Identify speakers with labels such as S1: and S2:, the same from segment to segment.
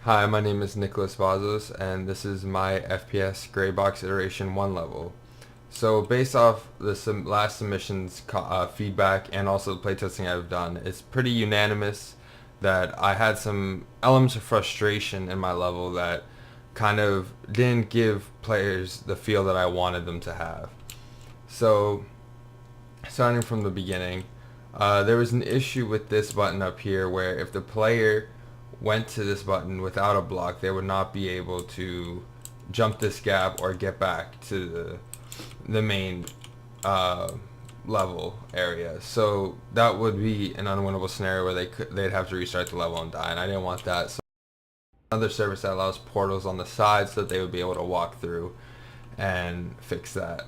S1: Hi, my name is Nicholas Vazos, and this is my FPS Graybox Iteration 1 level. So based off the last submission's feedback and also the playtesting I've done, it's pretty unanimous that I had some elements of frustration in my level that kind of didn't give players the feel that I wanted them to have. So starting from the beginning, there was an issue with this button up here where if the player went to this button without a block, they would not be able to jump this gap or get back to the main level area. So that would be an unwinnable scenario where they'd have to restart the level and die, and I didn't want that. So another service that allows portals on the side so that they would be able to walk through and fix that.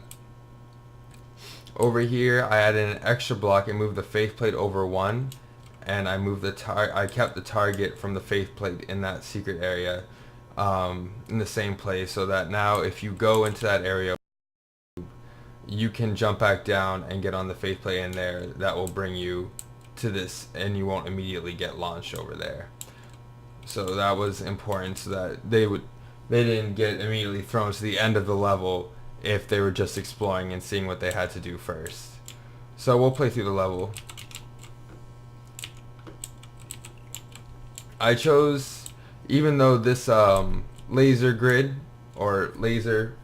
S1: Over here, I added an extra block and moved the faith plate over one, and I moved I kept the target from the faith plate in that secret area in the same place, so that now if you go into that area, you can jump back down and get on the faith plate in there. That will bring you to this, and you won't immediately get launched over there. So that was important, so that they didn't get immediately thrown to the end of the level if they were just exploring and seeing what they had to do first. So we'll play through the level. I chose, even though this laser grid or laser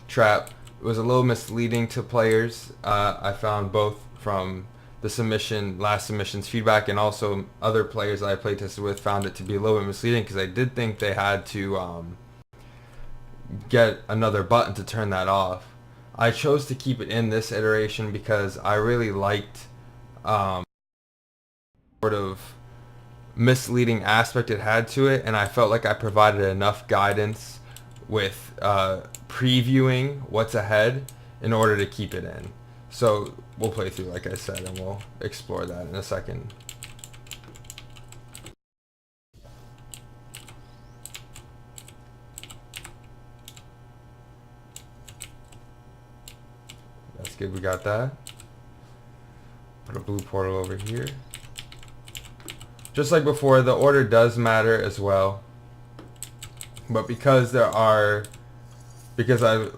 S1: trap was a little misleading to players, I found both from the last submission's feedback, and also other players that I playtested with found it to be a little bit misleading because I did think they had to get another button to turn that off. I chose to keep it in this iteration because I really liked sort of misleading aspect it had to it, and I felt like I provided enough guidance with previewing what's ahead in order to keep it in. So we'll play through, like I said, and we'll explore that in a second. That's good, we got that. Put a blue portal over here. Just like before, the order does matter as well, but because I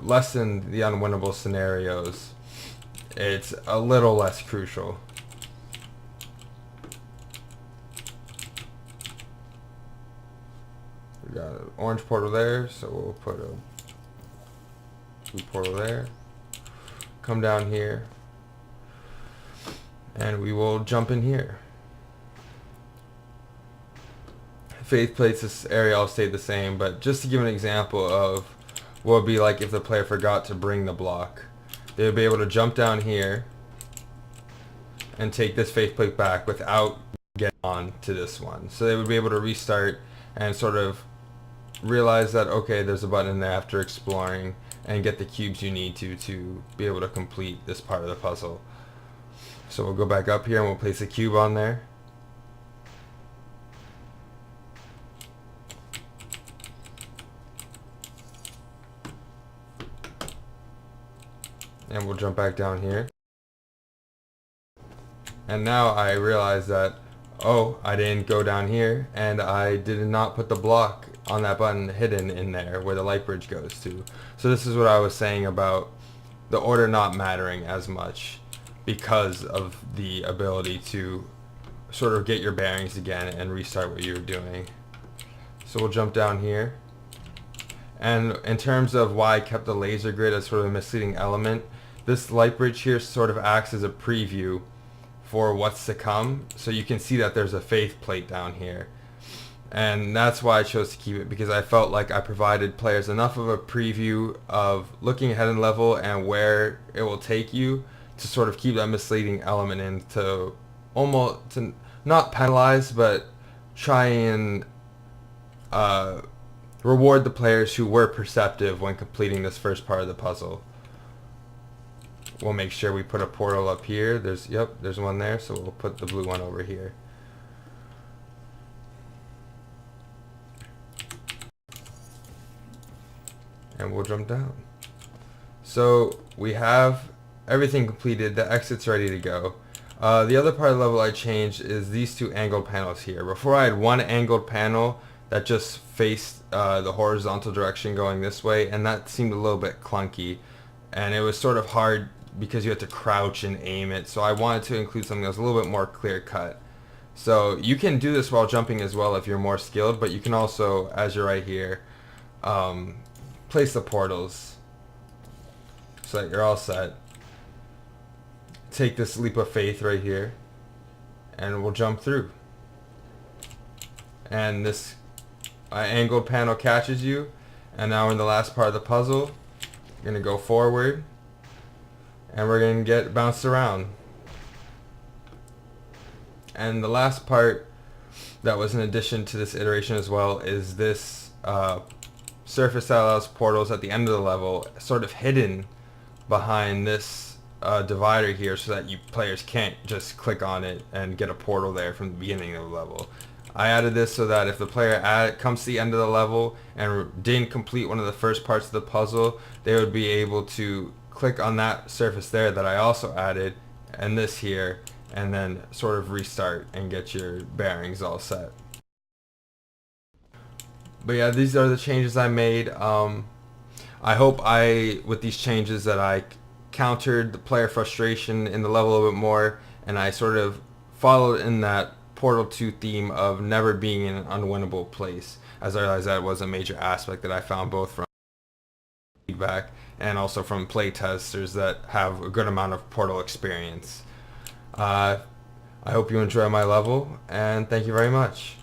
S1: lessened the unwinnable scenarios, it's a little less crucial. We got an orange portal there, so we'll put a blue portal there. Come down here, and we will jump in here. Faith plates, this area all stayed the same, but just to give an example of what it would be like if the player forgot to bring the block, they would be able to jump down here and take this faith plate back without getting on to this one. So they would be able to restart and sort of realize that, okay, there's a button in there after exploring, and get the cubes you need to be able to complete this part of the puzzle. So we'll go back up here and we'll place a cube on there. And we'll jump back down here. And now I realize that, oh, I didn't go down here, and I did not put the block on that button hidden in there where the light bridge goes to. So this is what I was saying about the order not mattering as much because of the ability to sort of get your bearings again and restart what you were doing. So we'll jump down here. And in terms of why I kept the laser grid as sort of a misleading element, this light bridge here sort of acts as a preview for what's to come. So you can see that there's a faith plate down here. And that's why I chose to keep it, because I felt like I provided players enough of a preview of looking ahead in level and where it will take you to sort of keep that misleading element in, to almost to not penalize, but try and reward the players who were perceptive when completing this first part of the puzzle. We'll make sure we put a portal up here. There's one there, so we'll put the blue one over here. And we'll jump down. So we have everything completed. The exit's ready to go. The other part of the level I changed is these two angled panels here. Before I had one angled panel that just faced the horizontal direction going this way, and that seemed a little bit clunky, and it was sort of hard because you had to crouch and aim it. So I wanted to include something that was a little bit more clear cut. So you can do this while jumping as well if you're more skilled, but you can also, as you're right here, place the portals so that you're all set. Take this leap of faith right here, and we'll jump through. And this angled panel catches you, and now we're in the last part of the puzzle. We're going to go forward, and we're going to get bounced around. And the last part that was an addition to this iteration as well is this surface that allows portals at the end of the level, sort of hidden behind this divider here, so that you players can't just click on it and get a portal there from the beginning of the level. I added this so that if the player comes to the end of the level and didn't complete one of the first parts of the puzzle, they would be able to click on that surface there that I also added, and this here, and then sort of restart and get your bearings all set. But yeah, these are the changes I made. I hope with these changes that I countered the player frustration in the level a little bit more, and I sort of followed in that Portal 2 theme of never being in an unwinnable place, as I realized that was a major aspect that I found both from feedback and also from play testers that have a good amount of Portal experience. I hope you enjoy my level, and thank you very much.